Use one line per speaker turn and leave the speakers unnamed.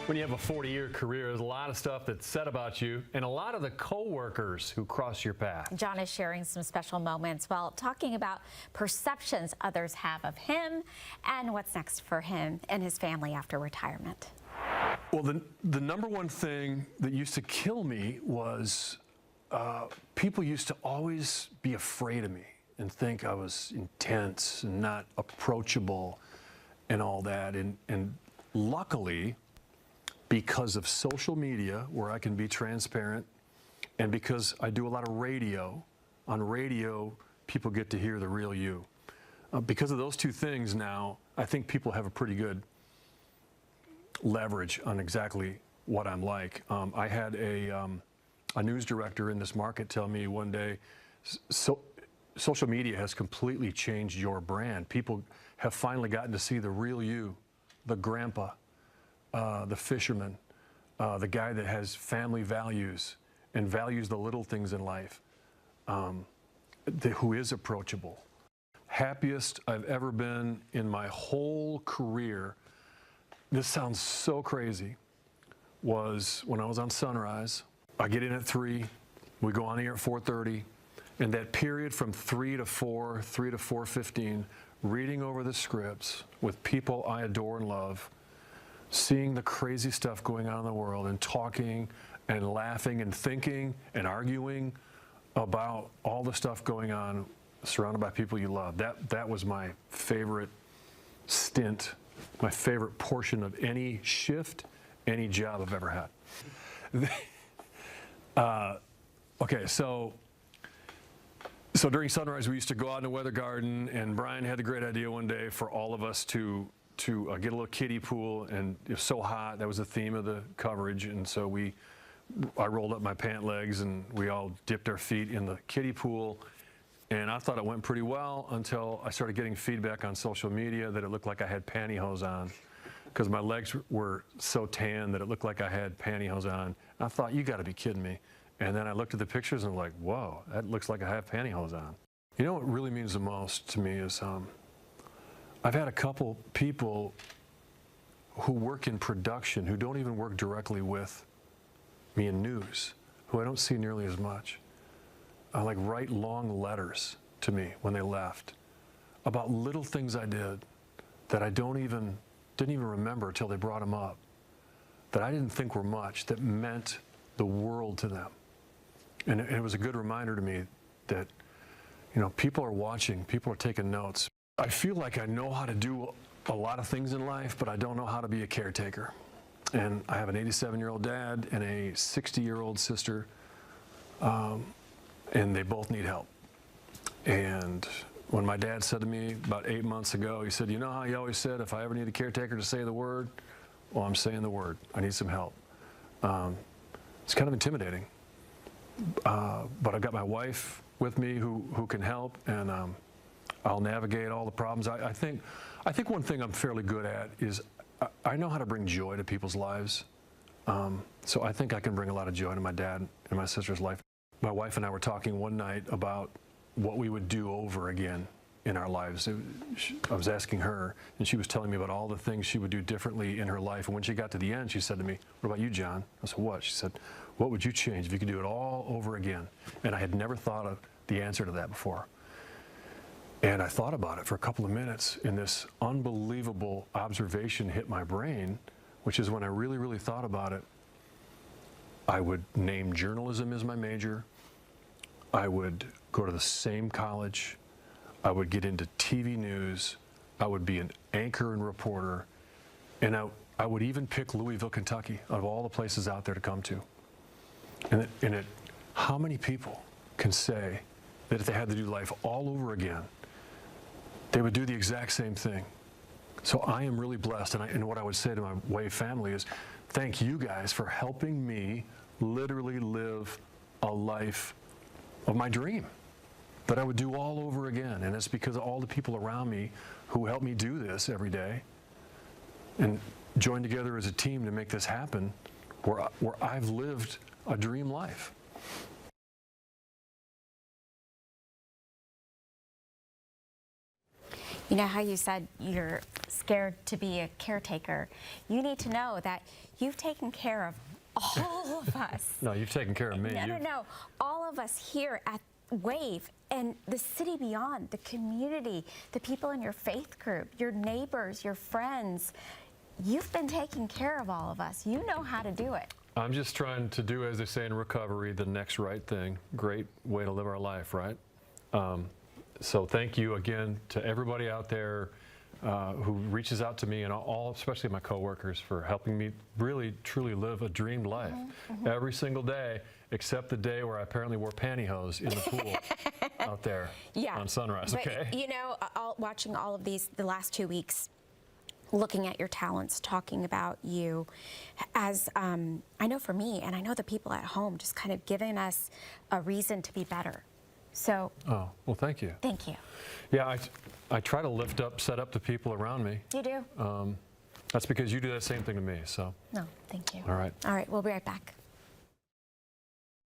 When you have a 40-year career, there's a lot of stuff that's said about you and a lot of the co-workers who cross your path.
John is sharing some special moments while talking about perceptions others have of him and what's next for him and his family after retirement.
Well, the number one thing that used to kill me was people used to always be afraid of me and think I was intense and not approachable and all that. And luckily, because of social media, where I can be transparent, and because I do a lot of radio, on radio, people get to hear the real you. Because of those two things now, I think people have a pretty good leverage on exactly what I'm like. I had a news director in this market tell me one day, social media has completely changed your brand. People have finally gotten to see the real you, the grandpa, the fisherman, the guy that has family values and values the little things in life, who is approachable. Happiest I've ever been in my whole career, this sounds so crazy, was when I was on Sunrise. I get in at 3, we go on the air at 4:30, and that period from 3 to 4, 3 to 4:15, reading over the scripts with people I adore and love, seeing the crazy stuff going on in the world and talking and laughing and thinking and arguing about all the stuff going on surrounded by people you love. That was my favorite stint, my favorite portion of any shift, any job I've ever had. Okay, so during Sunrise, we used to go out in the weather garden, and Brian had the great idea one day for all of us to get a little kiddie pool, and it was so hot. That was the theme of the coverage, and so I rolled up my pant legs, and we all dipped our feet in the kiddie pool, and I thought it went pretty well until I started getting feedback on social media that it looked like I had pantyhose on, because my legs were so tan that it looked like I had pantyhose on. I thought, you got to be kidding me. And then I looked at the pictures and I'm like, whoa, that looks like I have pantyhose on. You know what really means the most to me is I've had a couple people who work in production who don't even work directly with me in news, who I don't see nearly as much, like write long letters to me when they left about little things I did that I didn't even remember until they brought them up, that I didn't think were much, that meant the world to them. And it was a good reminder to me that, you know, people are watching, people are taking notes. I feel like I know how to do a lot of things in life, but I don't know how to be a caretaker. And I have an 87-year-old dad and a 60-year-old sister, and they both need help. And when my dad said to me about 8 months ago, he said, you know how you always said, if I ever need a caretaker to say the word? Well, I'm saying the word. I need some help. It's kind of intimidating. But I've got my wife with me who can help, and I'll navigate all the problems. I think one thing I'm fairly good at is I know how to bring joy to people's lives. So I think I can bring a lot of joy to my dad and my sister's life. My wife and I were talking one night about what we would do over again in our lives. I was asking her, and she was telling me about all the things she would do differently in her life. And when she got to the end, she said to me, what about you, John? I said, what? She said, what would you change if you could do it all over again? And I had never thought of the answer to that before. And I thought about it for a couple of minutes, and this unbelievable observation hit my brain, which is when I really, really thought about it. I would name journalism as my major. I would go to the same college. I would get into TV news. I would be an anchor and reporter. And I would even pick Louisville, Kentucky, out of all the places out there to come to. And how many people can say that if they had to do life all over again, they would do the exact same thing? So I am really blessed, and what I would say to my Wave family is, thank you guys for helping me literally live a life of my dream that I would do all over again. And it's because of all the people around me who help me do this every day and join together as a team to make this happen, where I've lived a dream life.
You know how you said you're scared to be a caretaker, you need to know that you've taken care of all of us.
No, you've taken care of me.
No. All of us here at Wave and the city beyond, the community, the people in your faith group, your neighbors, your friends. You've been taking care of all of us. You know how to do it.
I'm just trying to do, as they say in recovery, the next right thing. Great way to live our life, right? So thank you again to everybody out there who reaches out to me, and all, especially my coworkers, for helping me really, truly live a dreamed life every single day, except the day where I apparently wore pantyhose in the pool out there on Sunrise.
But,
okay.
you know, watching all of these the last 2 weeks, looking at your talents, talking about you, as I know for me, and I know the people at home, just kind of giving us a reason to be better. So.
Oh, well, thank you.
Thank you.
Yeah, I try to set up the people around me.
You do?
That's because you do that same thing to me, so.
No, thank you.
All right.
All right, we'll be right back.